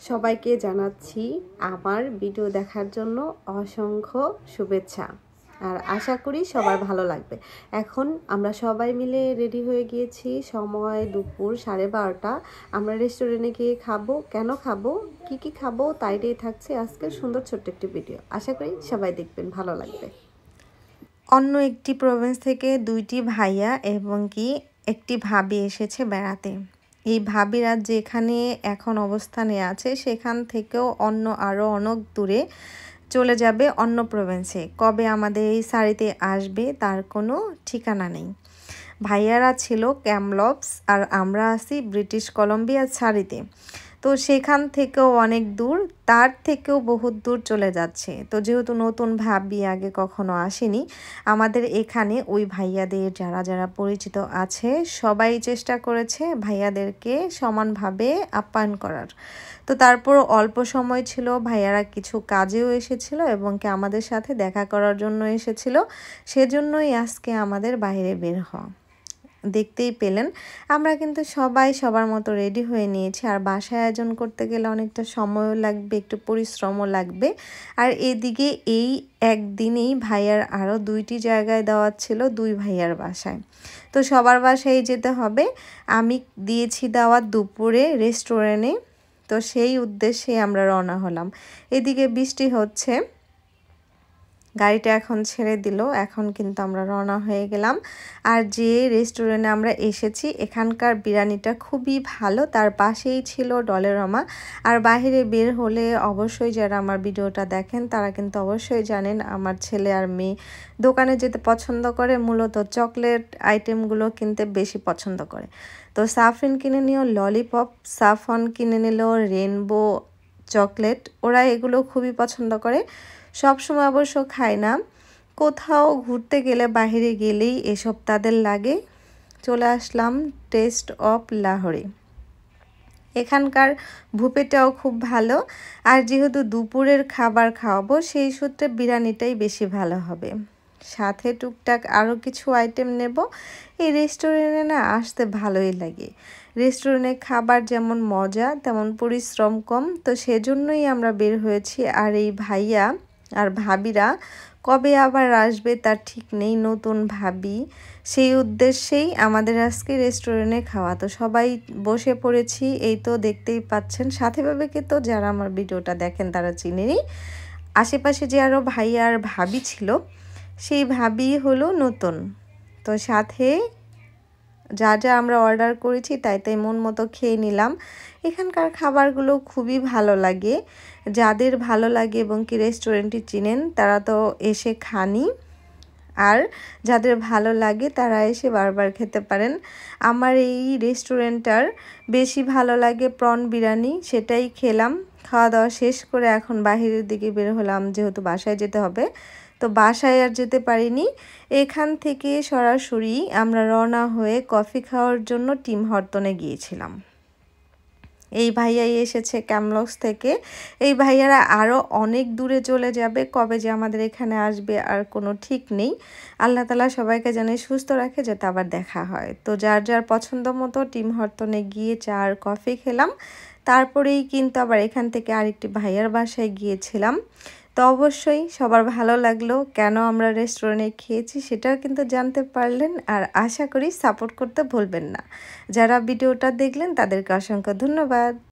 সবাইকে জানাচ্ছি আমার ভিডিও দেখার জন্য অসংখ্য শুভেচ্ছা আর আশা করি সবার ভালো লাগবে। এখন আমরা সবাই মিলে রেডি হয়ে গিয়েছি, সময় দুপুর 12:30। আমরা রেস্টুরেন্টে গিয়ে খাবো। কেন খাবো, কি খাবো তাইটাই থাকছে আজকের সুন্দর ছোট্ট একটি ভিডিও। আশা করি সবাই দেখবেন, ভালো লাগবে। অন্য একটি প্রভিন্স থেকে দুইটি ভাইয়া এবং কি একটি ভাবি এসেছে বেড়াতে। এই ভাবিরা যেখানে এখন অবস্থানে আছে সেখান থেকেও আরও অনেক দূরে চলে যাবে অন্য প্রভিন্সে। কবে আমাদের এই সারিতে আসবে তার কোনো ঠিকানা নেই। ভাইয়ারা ছিল ক্যামলপস আর আমরা আছি ব্রিটিশ কলম্বিয়ার সারিতে। তো সেখান থেকেও অনেক দূর, তার থেকেও বহুত দূর চলে যাচ্ছে। তো যেহেতু নতুন ভাবি আগে কখনো আসেনি, আমাদের এখানে ওই ভাইয়াদের যারা যারা পরিচিত আছে সবাই চেষ্টা করেছে ভাইয়াদেরকে সমানভাবে আপ্যায়ন করার। তো তারপর অল্প সময় ছিল, ভাইয়ারা কিছু কাজেও এসেছিল এবং কি আমাদের সাথে দেখা করার জন্য এসেছিল। সেজন্যই আজকে আমাদের বাইরে বের হওয়া। দেখতেই পেলেন আমরা কিন্তু সবাই সবার মতো রেডি হয়ে নিয়েছি। আর বাসায় আয়োজন করতে গেলে অনেকটা সময়ও লাগবে, একটু পরিশ্রমও লাগবে। আর এদিকে এই একদিনেই ভাইয়ার আরও 2টি জায়গায় দাওয়াত ছিল, 2 ভাইয়ার বাসায়। তো সবার বাসায় যেতে হবে। আমি দিয়েছি দাওয়াত দুপুরে রেস্টুরেন্টে। তো সেই উদ্দেশ্যে আমরা রওনা হলাম। এদিকে বৃষ্টি হচ্ছে, গাড়িটা এখন ছেড়ে দিল। এখন কিন্তু আমরা রওনা হয়ে গেলাম। আর যে রেস্টুরেন্টে আমরা এসেছি এখানকার বিরিয়ানিটা খুবই ভালো। তার পাশেই ছিল ডলেরামা। আর বাইরে বের হলে অবশ্যই যারা আমার ভিডিওটা দেখেন তারা কিন্তু অবশ্যই জানেন আমার ছেলে আর মেয়ে দোকানে যেতে পছন্দ করে, মূলত চকলেট আইটেমগুলো কিনতে বেশি পছন্দ করে। তো সাফরিন কিনে নিও ললিপপ, সাফন কিনে নিল রেনবো চকলেট। ওরা এগুলো খুবই পছন্দ করে। সব সময় অবশ্য খায় না, কোথাও ঘুরতে গেলে বাইরে গেলেই এসব তাদের লাগে। চলে আসলাম টেস্ট অফ লাহোরে। এখানকার ভুপেটাও খুব ভালো। আর যেহেতু দুপুরের খাবার খাওয়াবো সেই সূত্রে বিরিয়ানিটাই বেশি ভালো হবে। সাথে টুকটাক আরও কিছু আইটেম নেব। এই রেস্টুরেন্টে না আসতে ভালোই লাগে। রেস্টুরেন্টে খাবার যেমন মজা তেমন পরিশ্রম কম। তো সেজন্যই আমরা বের হয়েছি। আর এই ভাইয়া আর ভাবিরা কবে আবার আসবে তার ঠিক নেই, নতুন ভাবি। সেই উদ্দেশ্যেই আমাদের আজকে রেস্টুরেন্টে খাওয়া। তো সবাই বসে পড়েছি, এই তো দেখতেই পাচ্ছেন। সাথে ভাবিকে তো যারা আমার ভিডিওটা দেখেন তারা চিনেনি। আশেপাশে যে আরও ভাইয়া আর ভাবি ছিল সেই ভাবি হলো নতুন। তো সাথে যা যা আমরা অর্ডার করেছি তাই তাই মন মতো খেয়ে নিলাম। এখানকার খাবারগুলো খুবই ভালো লাগে। যাদের ভালো লাগে এবং কি রেস্টুরেন্টটি চিনেন তারা তো এসে খানি, আর যাদের ভালো লাগে তারা এসে বারবার খেতে পারেন। আমার এই রেস্টুরেন্টটার বেশি ভালো লাগে প্রন বিরিয়ানি, সেটাই খেলাম। খাওয়া দাওয়া শেষ করে এখন বাহিরের দিকে বের হলাম, যেহেতু বাসায় যেতে হবে। তো বাসায় আর যেতে পারিনি। এখান থেকে সরাসরি আমরা রওনা হয়ে কফি খাওয়ার জন্য টিম হরটনে গিয়েছিলাম। এই ভাইয়াই এসেছে ক্যামলক্স থেকে। এই ভাইয়ারা আরও অনেক দূরে চলে যাবে, কবে যে আমাদের এখানে আসবে আর কোনো ঠিক নেই। আল্লাহ তাআলা সবাইকে যেন সুস্থ রাখে, যাতে আবার দেখা হয়। তো যার যার পছন্দ মতো টিম হরটনে গিয়ে চা আর কফি খেলাম। তারপরেই কিন্তু আবার এখান থেকে আরেকটি ভাইয়ার বাসায় গিয়েছিলাম। তো অবশ্যই সবার ভালো লাগলো। কেন আমরা রেস্টুরেন্টে খেয়েছি সেটাও কিন্তু জানতে পারলেন। আর আশা করি সাপোর্ট করতে ভুলবেন না। যারা ভিডিওটা দেখলেন তাদেরকে অসংখ্য ধন্যবাদ।